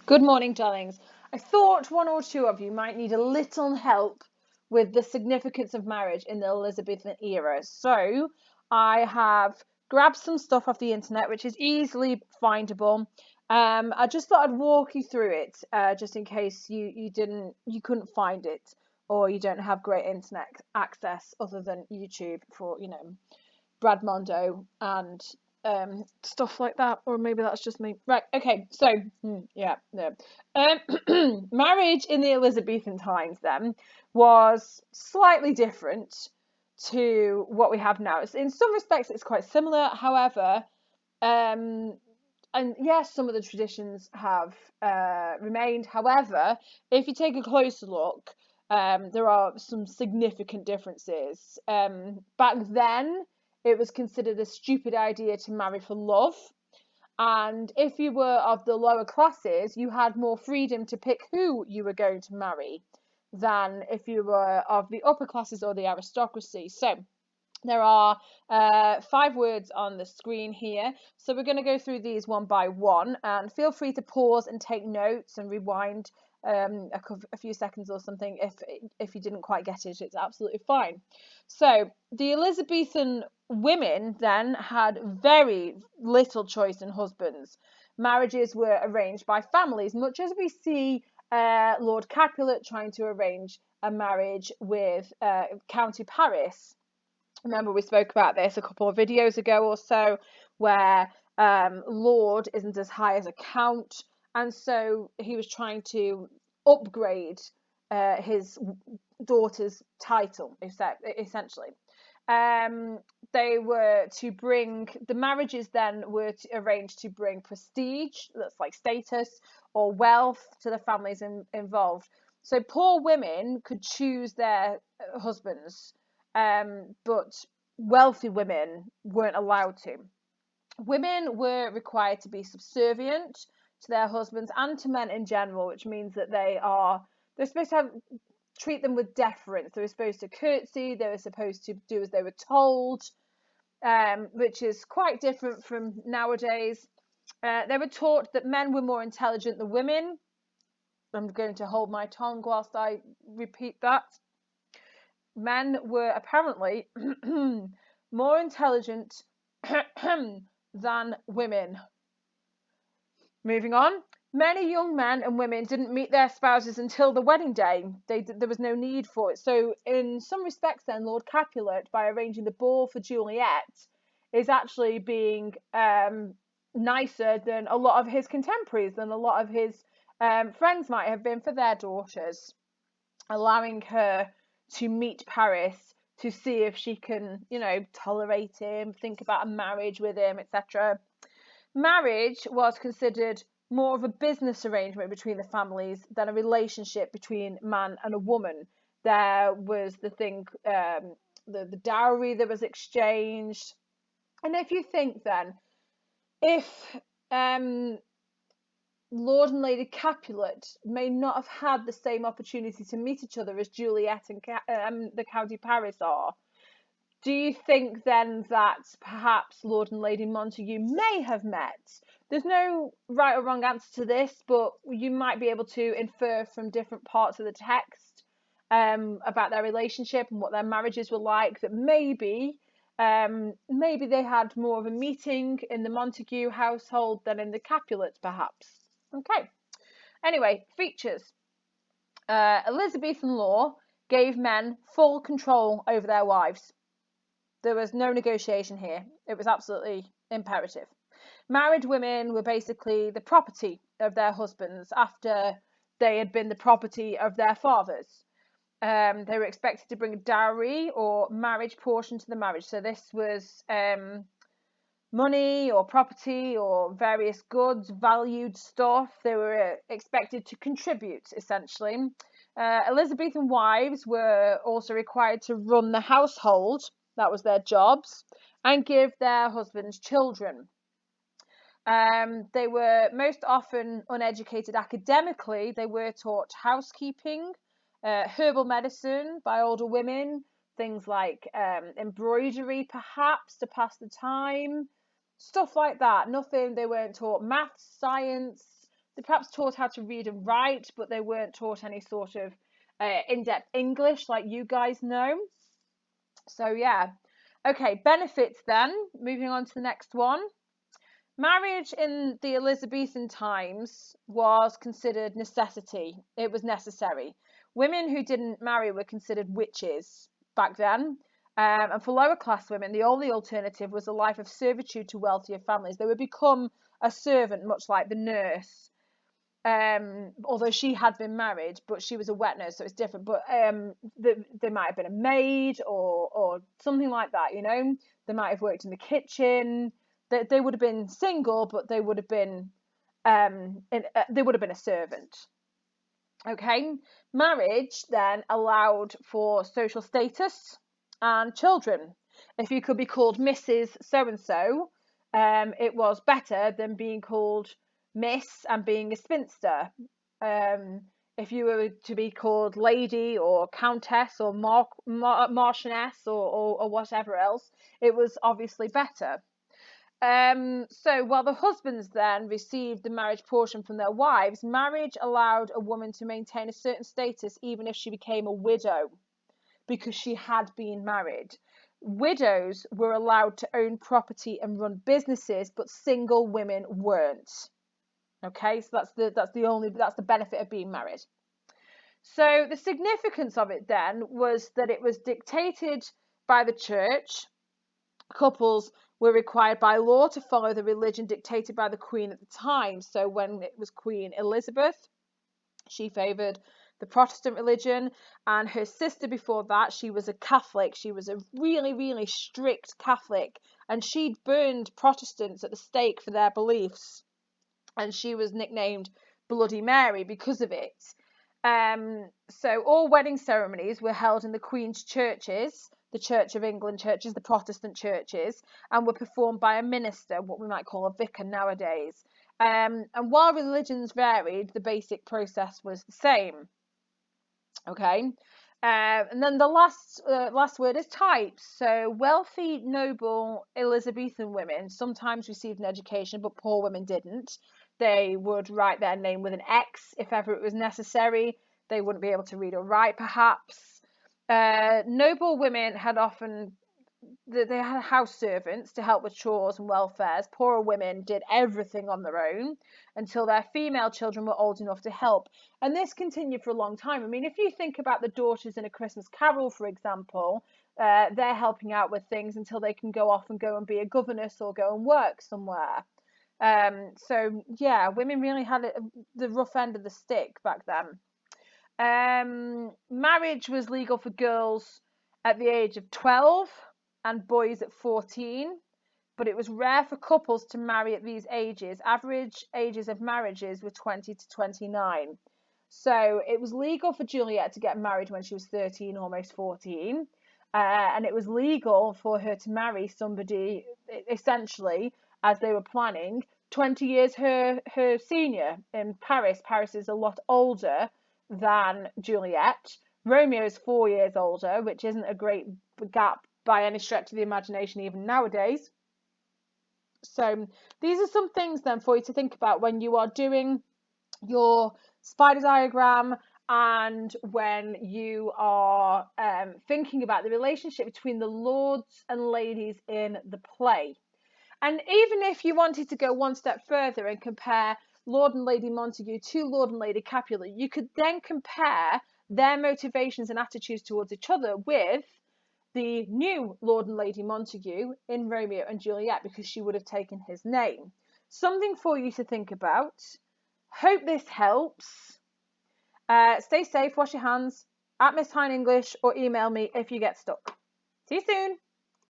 Good morning, darlings. I thought one or two of you might need a little help with the significance of marriage in the Elizabethan era. So I have grabbed some stuff off the internet, which is easily findable. I just thought I'd walk you through it, just in case you couldn't find it, or you don't have great internet access other than YouTube for Brad Mondo and stuff like that, or maybe that's just me. Right, okay, so yeah, no. Marriage in the Elizabethan times then was slightly different to what we have now. In some respects, it's quite similar. However, and yes, some of the traditions have remained. However, if you take a closer look, there are some significant differences. Back then, it was considered a stupid idea to marry for love. And if you were of the lower classes, you had more freedom to pick who you were going to marry than if you were of the upper classes or the aristocracy. So there are 5 words on the screen here. So we're going to go through these one by one, and feel free to pause and take notes and rewind a few seconds or something if you didn't quite get it. It's absolutely fine. So the Elizabethan women then had very little choice in husbands. Marriages were arranged by families, much as we see Lord Capulet trying to arrange a marriage with County Paris. Remember, we spoke about this a couple of videos ago or so, where Lord isn't as high as a count, and so he was trying to upgrade his daughter's title, essentially. They were to bring the marriages then were arranged to bring prestige, that's like status, or wealth to the families involved. So poor women could choose their husbands, but wealthy women weren't allowed to. Women were required to be subservient to their husbands and to men in general, which means that they're supposed to treat them with deference. They were supposed to curtsy. They were supposed to do as they were told, which is quite different from nowadays. They were taught that men were more intelligent than women. I'm going to hold my tongue whilst I repeat that. Men were apparently more intelligent than women. Moving on. Many young men and women didn't meet their spouses until the wedding day. There was no need for it. So, in some respects, then, Lord Capulet, by arranging the ball for Juliet, is actually being nicer than a lot of his contemporaries, than a lot of his friends might have been for their daughters, allowing her to meet Paris to see if she can, tolerate him, think about a marriage with him, etc. Marriage was considered more of a business arrangement between the families than a relationship between man and a woman. There was the thing, the dowry that was exchanged. And if you think then, if Lord and Lady Capulet may not have had the same opportunity to meet each other as Juliet and the County Paris are, do you think then that perhaps Lord and Lady Montague may have met? There's no right or wrong answer to this, but you might be able to infer from different parts of the text about their relationship and what their marriages were like, that maybe they had more of a meeting in the Montague household than in the Capulets, perhaps. Okay. Anyway, features. Elizabethan law gave men full control over their wives. There was no negotiation here. It was absolutely imperative. Married women were basically the property of their husbands after they had been the property of their fathers. They were expected to bring a dowry or marriage portion to the marriage. So this was money or property or various goods, valued stuff. They were expected to contribute, essentially. Elizabethan wives were also required to run the household. That was their jobs, and give their husbands children. They were most often uneducated academically. They were taught housekeeping, herbal medicine by older women, things like embroidery, perhaps, to pass the time, stuff like that. Nothing, they weren't taught maths, science, perhaps taught how to read and write, but they weren't taught any sort of in-depth English like you guys know. So yeah. Okay, benefits then. Moving on to the next one. Marriage in the Elizabethan times was considered necessity. It was necessary. Women who didn't marry were considered witches back then. And for lower class women, the only alternative was a life of servitude to wealthier families. They would become a servant, much like the nurse. Although she had been married, but she was a wet nurse, so it's different. But they might have been a maid or something like that, you know. They might have worked in the kitchen. They would have been single, but they would have been a servant. Okay, marriage then allowed for social status and children. If you could be called Mrs. So and so, it was better than being called Miss and being a spinster. If you were to be called Lady or Countess or Marchioness or whatever else, it was obviously better. So while the husbands then received the marriage portion from their wives, marriage allowed a woman to maintain a certain status even if she became a widow, because she had been married. Widows were allowed to own property and run businesses, but single women weren't. Okay, so that's the benefit of being married. So the significance of it then was that it was dictated by the church. Couples were required by law to follow the religion dictated by the Queen at the time. So when it was Queen Elizabeth, she favoured the Protestant religion, and her sister before that, she was a Catholic. She was a really, really strict Catholic, and she'd burned Protestants at the stake for their beliefs, and she was nicknamed Bloody Mary because of it. So all wedding ceremonies were held in the Queen's churches, the Church of England churches, the Protestant churches, and were performed by a minister, what we might call a vicar nowadays. And while religions varied, the basic process was the same. Okay. And then the last word is types. So wealthy, noble Elizabethan women sometimes received an education, but poor women didn't. They would write their name with an X if ever it was necessary. They wouldn't be able to read or write, perhaps. Noble women had often they had house servants to help with chores and welfares. Poorer women did everything on their own until their female children were old enough to help. And this continued for a long time. I mean, if you think about the daughters in A Christmas Carol, for example, they're helping out with things until they can go off and go and be a governess or go and work somewhere. So yeah, women really had the rough end of the stick back then. Marriage was legal for girls at the age of 12 and boys at 14, but it was rare for couples to marry at these ages. Average ages of marriages were 20 to 29. So it was legal for Juliet to get married when she was 13, almost 14. And it was legal for her to marry somebody, essentially, as they were planning, 20 years her senior in Paris. Paris is a lot older than Juliet. Romeo is 4 years older, which isn't a great gap by any stretch of the imagination even nowadays. So these are some things then for you to think about when you are doing your spider diagram and when you are thinking about the relationship between the lords and ladies in the play. And even if you wanted to go one step further and compare Lord and Lady Montague to Lord and Lady Capulet, you could then compare their motivations and attitudes towards each other with the new Lord and Lady Montague in Romeo and Juliet, because she would have taken his name. Something for you to think about. Hope this helps. Stay safe, wash your hands, at Miss Hine English, or email me if you get stuck. See you soon.